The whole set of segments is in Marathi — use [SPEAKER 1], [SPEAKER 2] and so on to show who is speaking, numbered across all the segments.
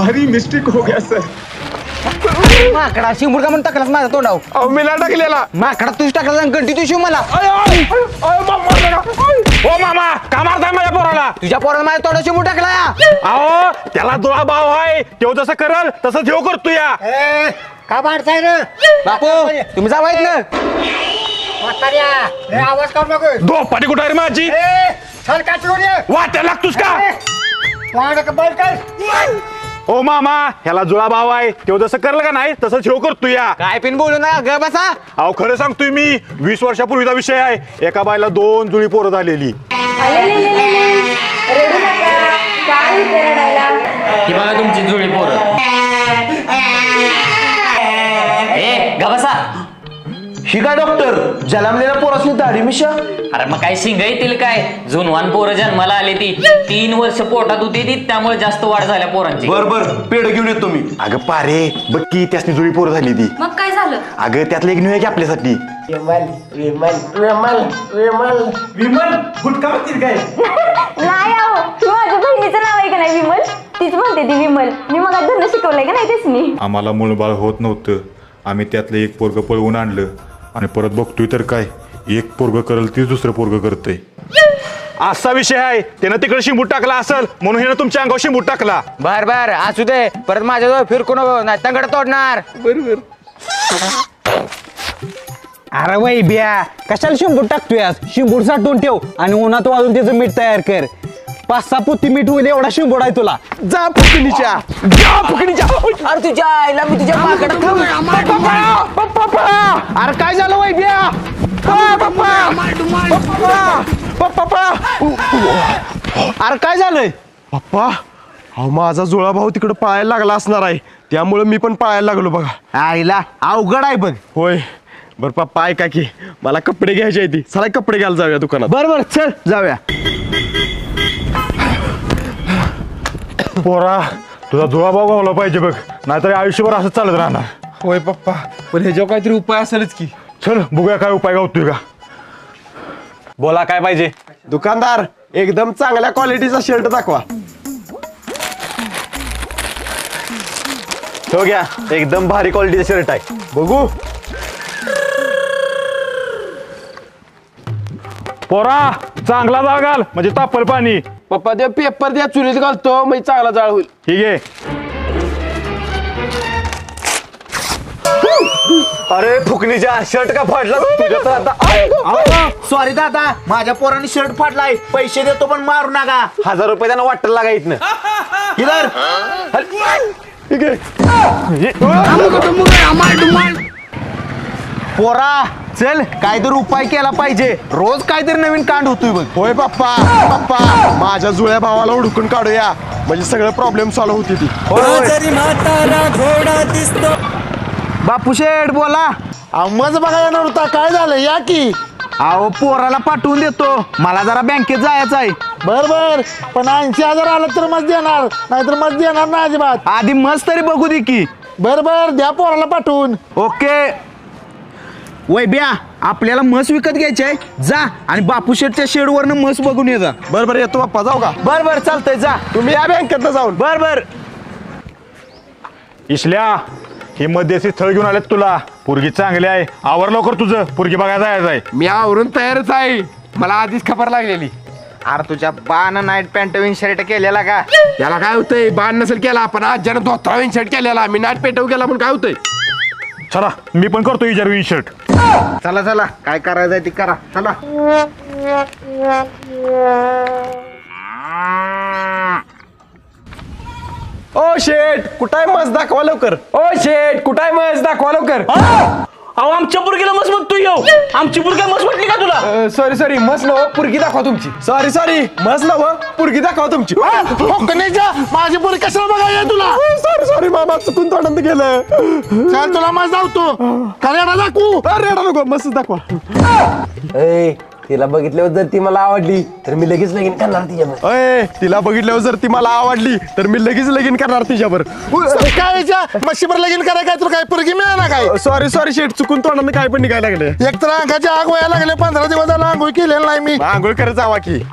[SPEAKER 1] सॉरी मिस्टेक हो गया सर.
[SPEAKER 2] माकडा शिंबूड का म्हणून टाकलास माझा तोंडाव.
[SPEAKER 1] अहो मी नाही टाकलेला.
[SPEAKER 2] माकडा तुझ टाकला गंटी तू शिव मला.
[SPEAKER 3] ओ मामा का मारताय माझ्या पोराला?
[SPEAKER 2] तुझ्या पोरानं माझ्या तोंडाव शिंबूड टाकला.
[SPEAKER 3] अहो त्याला दुळा भाव आहे, तो जसं करल तसं ठेव करतो या.
[SPEAKER 4] का मारताय रे
[SPEAKER 2] बापू तुम्ही जा माहित ना.
[SPEAKER 4] म्हाताऱ्या रे आवाज काढू नको.
[SPEAKER 3] दो पाठी कुठं आहे रे माझी?
[SPEAKER 4] चल का चोरी
[SPEAKER 3] वाट्या लागतोस का?
[SPEAKER 4] वाढ बंद कर.
[SPEAKER 3] ओ मामा ह्याला जुळा भाव आहे, तो जसं करल का नाही तसं ठेव करतो या.
[SPEAKER 2] काय पिन बोलू ना ग बसा.
[SPEAKER 3] अहो खरं सांगतोय मी, 20 वर्षापूर्वीचा विषय आहे. एका बायला 2 जुळी पोरं झालेली.
[SPEAKER 5] रडू नका. काय होते रडायला?
[SPEAKER 6] ही बघा तुमची जुळी पोरं. ए गबसा.
[SPEAKER 7] शिका डॉक्टर जन्मलेल्या पोरासनी दाढी मिशा.
[SPEAKER 6] अरे मग काय शिंग येतील काय? जुनवान पोरं जन्माला आली ती 3 वर्ष पोटात होती ती, त्यामुळे जास्त वाढ झाल्या पोरांची.
[SPEAKER 7] बर पेड घेऊन येतो मी.
[SPEAKER 3] अगं पारे बघ की त्यासनी जुळी पोरं झाली ती.
[SPEAKER 5] मग काय झालं?
[SPEAKER 3] अगं त्यातलं एक न्यू आहे की आपल्यासाठी.
[SPEAKER 1] विमल गुटखा म्हणतील काय?
[SPEAKER 5] नाही आहो, ही माझ्या बहिणीचं नाव आहे का नाही विमल, तीच म्हणते ती विमल. मी मग धरणं शिकवलंय का नाही तेच मी.
[SPEAKER 8] आम्हाला मूळबाळ होत नव्हतं. आम्ही त्यातलं एक पोरग पळवून आणलं आणि परत बघतोय तर काय, एक पोरग करल तीच दुसरं पोरग करतंय.
[SPEAKER 3] असा विषय आहे, त्यानं तिकडे शिंबूट टाकला असेल म्हणून हिनं तुमच्या अंगावर शिंबूट टाकला.
[SPEAKER 2] बर बर असू दे, परत माझ्याजवळ फिरकू नको नाही तंगड तोडणार.
[SPEAKER 1] बरोबर.
[SPEAKER 2] अरे वै बिया कशाला शिंबूड टाकतोय आज? शिंबूड साठवून ठेव आणि उन्हात वाजून त्याचं मीठ तयार कर. 5-6 पोती मीठ होईल एवढा शिंबूड आहे तुला.
[SPEAKER 1] जा फुकणीच्या. जा फुकणीच्या.
[SPEAKER 2] अरे तुझ्या आईला मी तुझ्या माकडं
[SPEAKER 1] अरे काय झालं वै बिया? अरे काय झालंय पप्पा? अहो माझा जुळा भाऊ तिकडे पळायला लागला असणार आहे, त्यामुळे मी पण पळायला लागलो बघा.
[SPEAKER 2] आईला अवघड आहे बघ.
[SPEAKER 1] होय बर पप्पा ऐका की, मला कपडे घ्यायचे आहे ती. चला कपडे घ्यायला जाऊया दुकानात.
[SPEAKER 2] बर बर चल जाऊया.
[SPEAKER 3] पोरा तुझा जुळा भाव गावला पाहिजे बघ, नाहीतर आयुष्यभर असं चालत राहणार.
[SPEAKER 1] होय पप्पा, पण ह्याच्यावर काहीतरी उपाय असेलच की.
[SPEAKER 3] चल बघूया काय उपाय गावतोय का. बोला काय पाहिजे?
[SPEAKER 1] दुकानदार एकदम चांगल्या क्वालिटीचा शर्ट दाखवा.
[SPEAKER 3] तो घ्या, एकदम भारी क्वालिटीचा शर्ट आहे.
[SPEAKER 1] बघू.
[SPEAKER 3] पोरा चांगला जाळ घाल म्हणजे तापल पाणी.
[SPEAKER 1] पप्पा ते पेपर द्या, चुलीत घालतो म्हणजे चांगला जाळ होईल.
[SPEAKER 3] ठीक आहे. अरे फुकणीच्या शर्ट का फाडला तुझ्या तर आता.
[SPEAKER 7] सॉरी दादा माझ्या पोराने शर्ट फाडलाय. पैसे देतो पण मारू नका.
[SPEAKER 3] 1000 रुपये त्यांना वाटलं लागा इथनं.
[SPEAKER 7] इधर
[SPEAKER 3] ठीक आहे.
[SPEAKER 7] पोरा चल काहीतरी उपाय केला पाहिजे. रोज काहीतरी नवीन कांड होतोय बघ.
[SPEAKER 1] होय पप्पा. पप्पा माझ्या जुळ्या भावाला हुडकून काढूया म्हणजे सगळं प्रॉब्लेम सॉल्व्ह होती ती.
[SPEAKER 2] बापू शेठ बोला.
[SPEAKER 7] मज बघा येणार होता, काय झालं या की.
[SPEAKER 2] अहो पोराला पाठवून देतो, मला जरा बँकेत जायचं आहे.
[SPEAKER 7] बर पण 80,000 आलं तर मज देणार, नाहीतर मज देणार नाही अजिबात.
[SPEAKER 2] आधी मस्त तरी बघू दे की.
[SPEAKER 7] बर द्या पोराला पाठवून.
[SPEAKER 2] ओके वैब्या आपल्याला म्हस विकत घ्यायची आहे. जा आणि बापू शेठच्या शेडवरनं म्हस बघून ये जा.
[SPEAKER 1] बरोबर येतो पप्पा, जाऊ का?
[SPEAKER 2] बर चालतंय जा.
[SPEAKER 1] तुम्ही या बँकेत जाऊन.
[SPEAKER 2] बर
[SPEAKER 3] इसल्या ही मध्यस्थी स्थळ घेऊन आलेत तुला. पोरगी चांगली आहे, आवर लवकर तुझं, पोरगी बघायला जायचं आहे.
[SPEAKER 1] मी आवरून तयारच आहे, मला आधीच खबर लागलेली.
[SPEAKER 2] अरे तुझ्या बाण नाईट पॅन्ट विन शर्ट केलेला का?
[SPEAKER 1] याला काय होतंय, बाण नसेल केला पण आज ज्यानं धोत्रा विन शर्ट केलेला, मी नाट पेटव केला पण काय होतंय.
[SPEAKER 3] चला मी पण करतो इजार विन शर्ट.
[SPEAKER 2] चला काय करायचंय ते करा. चला
[SPEAKER 1] ओ शेट कुठं आहे मस्त दाखवा लवकर. ओ शेट कुठं आहे मस्त दाखवा लवकर.
[SPEAKER 3] अहो आमच्या पोरगीला मस्त म्हणतो येऊ. आमची पोरगी मस्त म्हटली का तुला?
[SPEAKER 1] सॉरी मस्त नव पुरगी दाखवा तुमची. सॉरी मस्त नव पुरगी दाखवा तुमची.
[SPEAKER 7] माझी पोरी कशाला बघायला तुला.
[SPEAKER 1] सॉरी मामा चुकून तोंडात गेलं.
[SPEAKER 7] चल तुला मज धावतो. करेडा दाखवू.
[SPEAKER 1] रेडा नको मस्त दाखवा.
[SPEAKER 9] तिला बघितल्यावर जर ती मला आवडली तर मी लगेच लगीन करणार तिच्यावर.
[SPEAKER 1] अय तिला बघितल्यावर जर ती मला आवडली तर मी लगेच लगीन करणार तिच्यावर.
[SPEAKER 7] काय मशीवर लगीन कराय काय तुला काय पुरगी मिळाला काय.
[SPEAKER 1] सॉरी शेट चुकून तोंडानं काय पण निघायला लागले.
[SPEAKER 7] एक तर अंगाची आग व्हायला लागले. 15 दिवस झाला आंघोळ केलेलं नाही मी.
[SPEAKER 1] आंघोळ करत जावा की.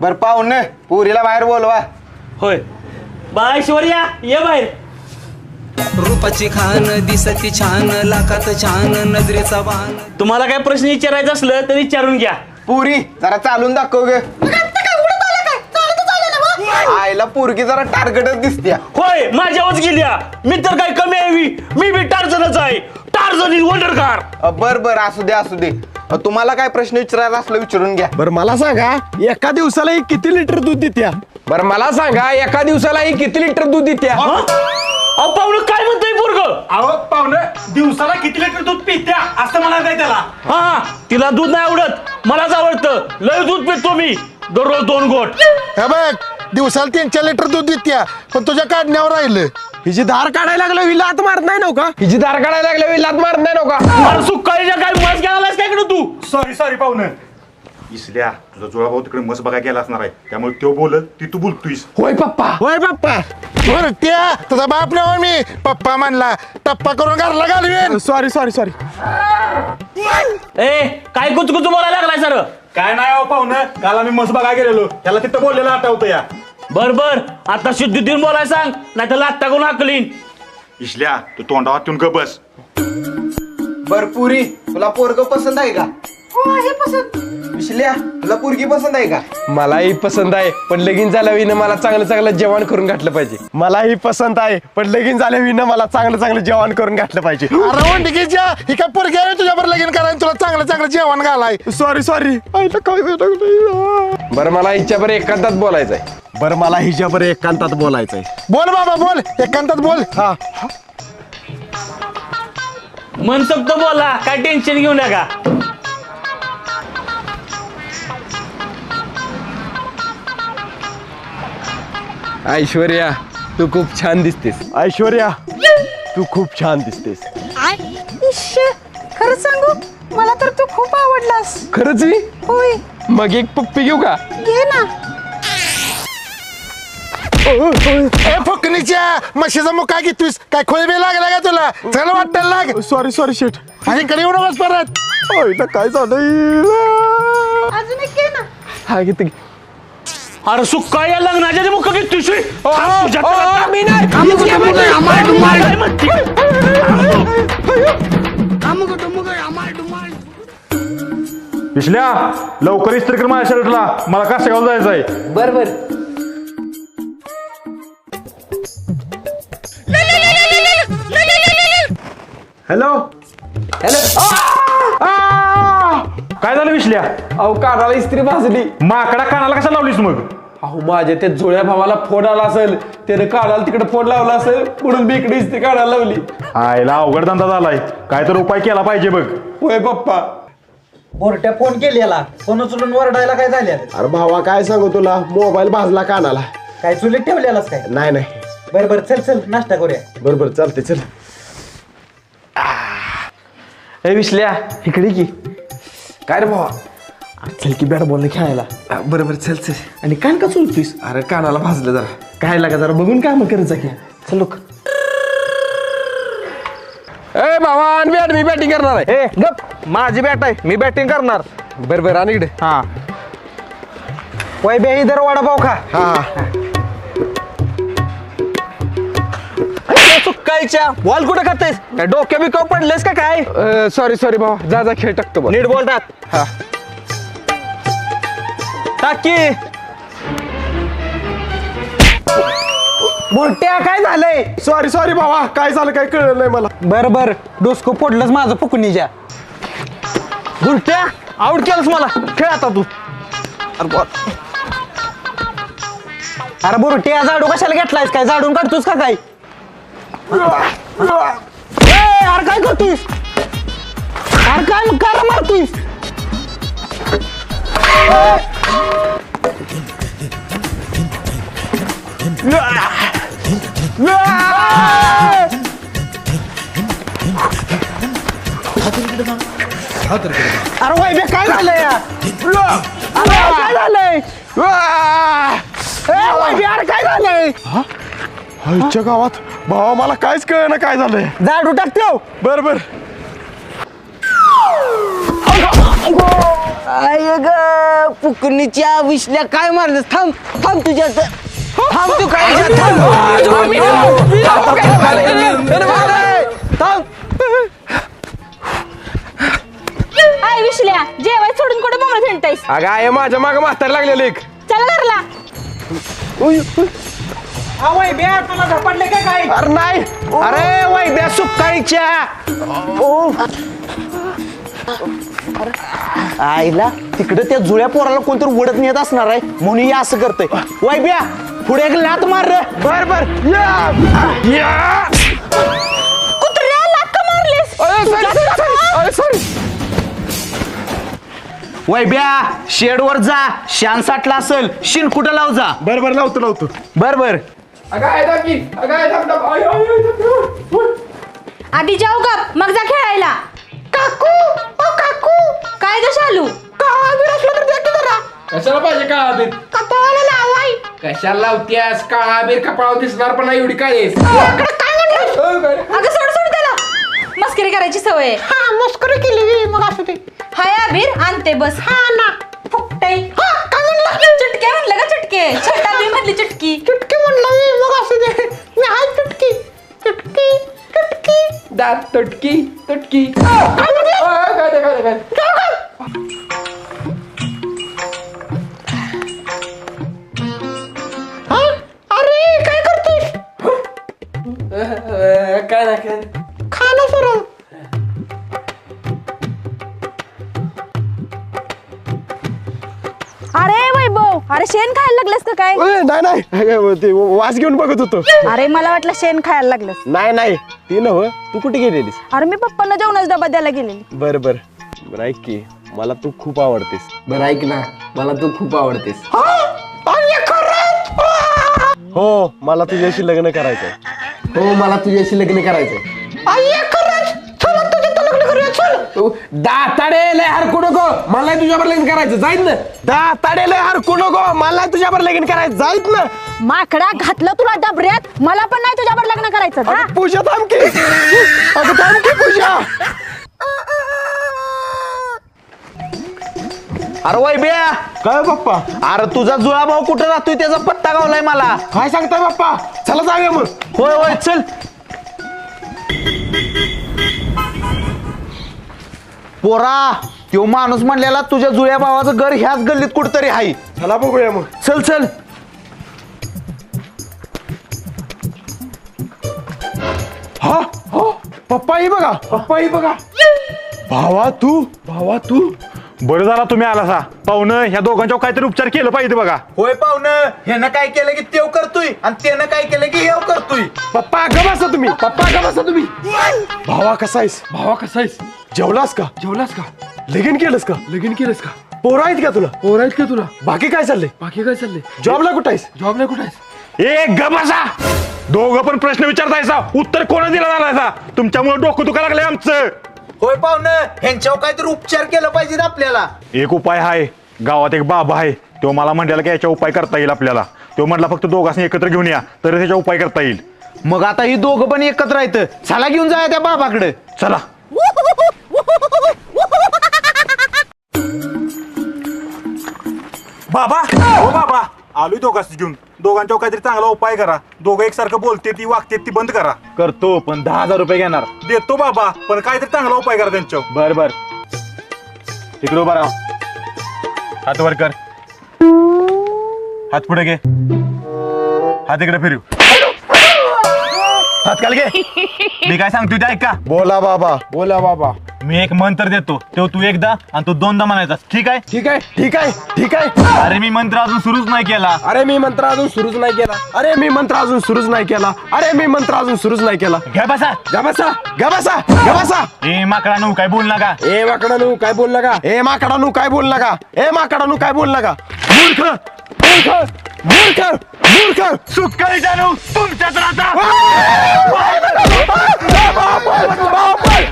[SPEAKER 2] बर पाहून पुरीला बाहेर बोलवा.
[SPEAKER 3] होय
[SPEAKER 10] ऐश्वर्या ये बाहेर.
[SPEAKER 11] रूपाची खान दिसती छान लाखात छान नजरेचा बाण.
[SPEAKER 10] तुम्हाला काय प्रश्न विचारायचा असलं तर विचारून घ्या.
[SPEAKER 1] पुरी जरा चालून दाखव ग. आईला पोरगी जरा टार्गेटच दिसत्या.
[SPEAKER 10] होय माझ्यावरच गेल्या. मी तर काय कमी आहे. मी बी टार्झनच आहे. Tarzan is wonder car.
[SPEAKER 1] बर बर असू दे असू दे. तुम्हाला काय प्रश्न विचारायचा असलं विचारून घ्या. बरं मला सांगा एका दिवसाला ही किती लिटर दूध देत्या? बरं मला सांगा एका दिवसाला ही किती लिटर दूध देत्या?
[SPEAKER 10] अहो पाहुणं काय म्हणतोय पोरग?
[SPEAKER 3] अहो पाहुणं दिवसाला किती लिटर दूध पित्या असं मला काय त्याला.
[SPEAKER 10] हा तिला दूध नाही आवडत. मलाच आवडतं. लय दूध पितो मी दररोज 2 घोट.
[SPEAKER 7] हे बघ दिवसाला 3-4 लिटर दूध देत्या पण तुझ्या काढण्यावर राहिलं.
[SPEAKER 1] हिची धार काढायला लागलं ही लात मारत नाही नव्हता. हिची धार काढायला लागलं ही लात मारत नाही नव्हता.
[SPEAKER 10] अरे सुकाळीच्या काय मस घ्यायलास काय इकडं तू?
[SPEAKER 3] सॉरी पाहुणं. इसल्या तुझा जुळा भाऊ तिकडे मस्त बघायला गेला असणार आहे त्यामुळे तो बोलत ती तू बोलतोयस.
[SPEAKER 1] होय पप्पा होय पप्पा.
[SPEAKER 7] बरं त्या तुझा बाप नाही मी पप्पा म्हणला टप्पा करून घरला घालवेन.
[SPEAKER 1] Sorry sorry sorry.
[SPEAKER 10] ए काय कुचकुच बोलायला लागलाय सर?
[SPEAKER 3] काय नाही अहो पाहुणं काल आम्ही मस्त बघायला गेलेलो त्याला तिथं बोललेलं आठवतं या.
[SPEAKER 10] बर आता शुद्धीतून बोलाय सांग नाही तर लात टाकून हाकलीन.
[SPEAKER 3] इसल्या तू तोंडावर ठेवून ग बस.
[SPEAKER 1] बर पुरी तुला पोरग पसंत आहे का? विश्ल्या तुला पोरगी पसंत आहे का? मलाही पसंत आहे पण लगीन झाल्याविनं मला चांगलं चांगलं जेवण करून घातलं पाहिजे. मलाही पसंत आहे पण लगीन झाल्याविनं मला चांगलं चांगलं जेवण करून घातलं पाहिजे.
[SPEAKER 7] अरे वंडिकीच्या ही काय पोरगी आहे तुझ्यावर लगीन करायला तुला चांगलं चांगलं जेवण घालाय.
[SPEAKER 1] Sorry sorry. बरं मला हिच्यावर एकांतात बोलायचंय. बरं मला हिच्यावर एकांतात बोलायचंय.
[SPEAKER 7] बोल बाबा बोल एकांतात बोल.
[SPEAKER 1] हा
[SPEAKER 10] मनसोक्त बोला काय टेन्शन घेऊ नका.
[SPEAKER 1] ऐश्वर्या तू खूप छान दिसतेस. ऐश्वर्या तू खूप छान दिसतेस.
[SPEAKER 5] खरं सांगू मला तर तू खूप आवडलास.
[SPEAKER 1] खरंच मी?
[SPEAKER 5] होय
[SPEAKER 1] मग एक पप्पी घेऊ का?
[SPEAKER 5] घे ना.
[SPEAKER 7] ए फुकणीच्या म्हशीचा मुका घेतोस काय खोळी बी लागला का तुला? चल वाटायला लाग.
[SPEAKER 1] सॉरी सॉरी शेट.
[SPEAKER 7] आणि इकडे येऊ नकोस परत.
[SPEAKER 1] काय झालं?
[SPEAKER 5] अजून एक घे ना.
[SPEAKER 1] हा घेते.
[SPEAKER 10] अरे सुकाळी या लग्नाच्या मुख घेतोय.
[SPEAKER 1] मी नाही.
[SPEAKER 3] इसल्या लवकर इस्त्री कर माझ्या शर्टला मला कासेगाव जायचं आहे.
[SPEAKER 9] बर
[SPEAKER 1] हॅलो
[SPEAKER 3] काय झालं विसल्या?
[SPEAKER 1] अहो कानाला इस्त्री भाजली.
[SPEAKER 3] माकडा कानाला कशा लावलीस मग?
[SPEAKER 1] अहो माझ्या त्या जुळ्या भावाला फोन आला असेल त्याने कानाला तिकडे फोन लावला असेल म्हणून मी इकडे इस्त्री काढायला लावली.
[SPEAKER 3] आईला अवघड धंदा झालाय काय तर उपाय केला पाहिजे बघ.
[SPEAKER 1] होय पप्पा.
[SPEAKER 2] बोरट्या फोन केलेला फोन उचलून वरडायला काय झाले?
[SPEAKER 1] अरे भावा काय सांगू तुला मोबाईल भाजला कानाला.
[SPEAKER 2] काय चुलीत ठेवलेलास काय?
[SPEAKER 1] नाही नाही.
[SPEAKER 2] बरं चल नाश्ता करूया.
[SPEAKER 1] बरोबर चालते चल. ए विसल्या इकडे की. काय रे भावा? चल की बॅट बॉल खेळायला. बरोबर चल चल. आणि कान का चुलतोयस? अरे कानाला भाजलं जरा. काय लागा जरा बघून काय मग करायचं की. चल लोक. ए भावा बॅट मी बॅटिंग करणार आहे.
[SPEAKER 2] ए गप माझी बॅट आहे मी बॅटिंग करणार.
[SPEAKER 1] बरोबर आणि इकडे.
[SPEAKER 2] हा वय बे इधर वडापाव खा.
[SPEAKER 1] हा
[SPEAKER 2] सुकायच्या बॉल कुठं खातेस? काय डोक्या बिकाव पडलेस का काय?
[SPEAKER 1] सॉरी सॉरी भावा जा जा खेळ टाकतो बघ.
[SPEAKER 2] नीट बोलतात.
[SPEAKER 1] हा
[SPEAKER 2] टाकी मोठ्या काय झालंय?
[SPEAKER 1] सॉरी सॉरी भावा काय झालं काय कळलं नाही मला.
[SPEAKER 2] बर डोसको फोडलंच माझं फुकणीच्या. गुलट्या आउट केलंस मला. खेळ आता तू. अरे बुरट्या झाडू कशाला घेतलायस काय? झाडून काढतोस का काय? अरे काय करतोयस? अरे काय मारतोयस? अरे वय बे काय झालंय? काय झालंय? अरे काय झालंय?
[SPEAKER 1] आईच्या गावात भावा मला काहीच कळलं काय झालंय.
[SPEAKER 2] झाडू टाकतो.
[SPEAKER 1] बर बर.
[SPEAKER 9] आय ग पुकणीच्या विसल्या काय मारलं? थांब तुझ्या
[SPEAKER 5] हाय विश्ल्या जेवाय सोडून कुठे मम्मा फिरतायस
[SPEAKER 1] अगं आहे माझ्या मागं म्हातार लागलेलं एक.
[SPEAKER 5] चला घरला
[SPEAKER 2] अरे नाही अरे वैब्या सुकाळीच्या आईला तिकडे त्या जुळ्या पोराला कोणतरी वडत नेत असणार आहे म्हणून हे असं करतंय वैब्या पुढे एक लात मार रे. बर बर
[SPEAKER 5] कुत्र्या लाथ का मारलीस
[SPEAKER 2] वैब्या शेडवर जा शान साठला असेल शिन कुठं लाव जा.
[SPEAKER 3] बर बर लावतो
[SPEAKER 2] बर बर
[SPEAKER 5] आधी जाऊ का मग जा खेळायला काकू ओ काकू काय ग शालू काळा असलं तर देते जरा
[SPEAKER 1] कशाला पाहिजे काळा बीर?
[SPEAKER 5] कपाळाला लावाय
[SPEAKER 1] कशाला लावत्यास काळा बीर कपाळावर दिसणार पण नाही एवढी काय आहेस?
[SPEAKER 5] अगं सोड सोड त्याला मस्करी करायची सवय आहे. हा मस्करी केली मग असू दे हाय अबीर आणते बस हा ना फुकटे चटके म्हणलं का चटके छोटा बी मधली चटकी चटके म्हणलं मग असू दे मी हाय चटकी चटकी चटकी
[SPEAKER 1] दात तुटकी तुटकी
[SPEAKER 5] अरे काय करतोस
[SPEAKER 1] काय नाही
[SPEAKER 5] खाना सरळ अरे वैभव अरे शेण खायला लागलंस का काय
[SPEAKER 1] नाही ते वास घेऊन बघत होतो.
[SPEAKER 5] अरे मला वाटलं शेण खायला लागलंस
[SPEAKER 1] नाही ती नव तू कुठे गेलेलीस?
[SPEAKER 5] अरे मी पप्पांना जेवणाचा डबा द्यायला गेलेली
[SPEAKER 1] बरं ऐक की मला तू खूप आवडतेस. बरं ऐक ना मला तू खूप आवडतेस. हो मला तुझ्याशी लग्न करायचंय. हो मला तुझ्याशी लग्न करायचंय. दाताडे लय हरकू नको मला तुझ्यावर लग्न करायचं जाईत ना. दाताडे लय हरकू नको मला तुझ्यावर लग्न करायचं जाईत ना.
[SPEAKER 5] माकडा घातलं तुला डबऱ्यात मला पण नाही तुझ्यावर लग्न करायचं जा.
[SPEAKER 1] पूजा थांब की पूजा.
[SPEAKER 2] अरे वैब्या
[SPEAKER 1] काय बाप्पा?
[SPEAKER 2] अरे तुझा जुळा भाऊ कुठं राहतोय त्याचा पत्ता गावलाय मला.
[SPEAKER 1] काय सांगताय बाप्पा? चला जाऊया मग.
[SPEAKER 2] होय होय चल. पोरा तो माणूस म्हणलेला तुझ्या जुळ्या भावाचं घर ह्याच गल्लीत कुठतरी आहे.
[SPEAKER 1] चला बघूया मग.
[SPEAKER 2] चल चल.
[SPEAKER 1] हा हो पप्पा ही बघा भावा तू
[SPEAKER 3] बरं झाला तुम्ही आला सा पाहुणं ह्या दोघांच्यावर काहीतरी उपचार केलं पाहिजे बघा.
[SPEAKER 2] होय पाहुणं ह्यानं काय केलं की तेव करतोय आणि त्यानं काय केलं की हेव करतोय.
[SPEAKER 1] पप्पा ग बसा तुम्ही. भावा कसा आहेस? जेवलास का? लगीन केलंस का? पोरं आहेत का तुला? बाकी काय चाललंय? जॉबला कुठं आहेस?
[SPEAKER 3] ए गबासा दोघं पण प्रश्न विचारतायसा उत्तर कोणा दिला झालायसा तुमच्यामुळे डोकं दुखा लागलंय आमचं.
[SPEAKER 2] होय पाहुणं ह्यांच्यावर काहीतरी उपचार केला पाहिजे आपल्याला.
[SPEAKER 3] एक उपाय आहे गावात एक बाबा आहे तो मला म्हणाला की याच्या उपाय करता येईल आपल्याला. तो म्हटला फक्त दोघांनी एकत्र घेऊन या तर त्याचा उपाय करता येईल.
[SPEAKER 2] मग आता ही दोघं पण एकत्र आहेत चला घेऊन जाया त्या बाबाकडे.
[SPEAKER 3] चला. बाबा हो बाबा आलोय दोघांनी घेऊन. दोघांच्यावर काहीतरी चांगला उपाय करा. दोघं एकसारखं बोलते ती वागते ती बंद करा.
[SPEAKER 2] करतो पण 10,000 रुपये घेणार.
[SPEAKER 3] देतो बाबा पण काहीतरी चांगला उपाय करा त्यांच्यावर.
[SPEAKER 2] बर
[SPEAKER 3] इकडे उभा राहा. हात वर कर. हात पुढे घे. हात इकडे फिरव. हात काल घे. मी काय सांगतो ते ऐका.
[SPEAKER 1] बोला बाबा.
[SPEAKER 3] मी एक मंत्र देतो तो तू एकदा आणि तू दोनदा म्हणायचा. ठीक आहे. अरे मी मंत्र अजून सुरूच नाही केला.
[SPEAKER 1] अरे मी मंत्र अजून सुरूच नाही केला.
[SPEAKER 3] घ्या बसा. ए माकडा नऊ काय बोल नका.
[SPEAKER 1] ए माकडानू काय बोल नका. मूर्ख
[SPEAKER 3] सुकाळी जानू तुमच्याच राहता.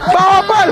[SPEAKER 1] बापल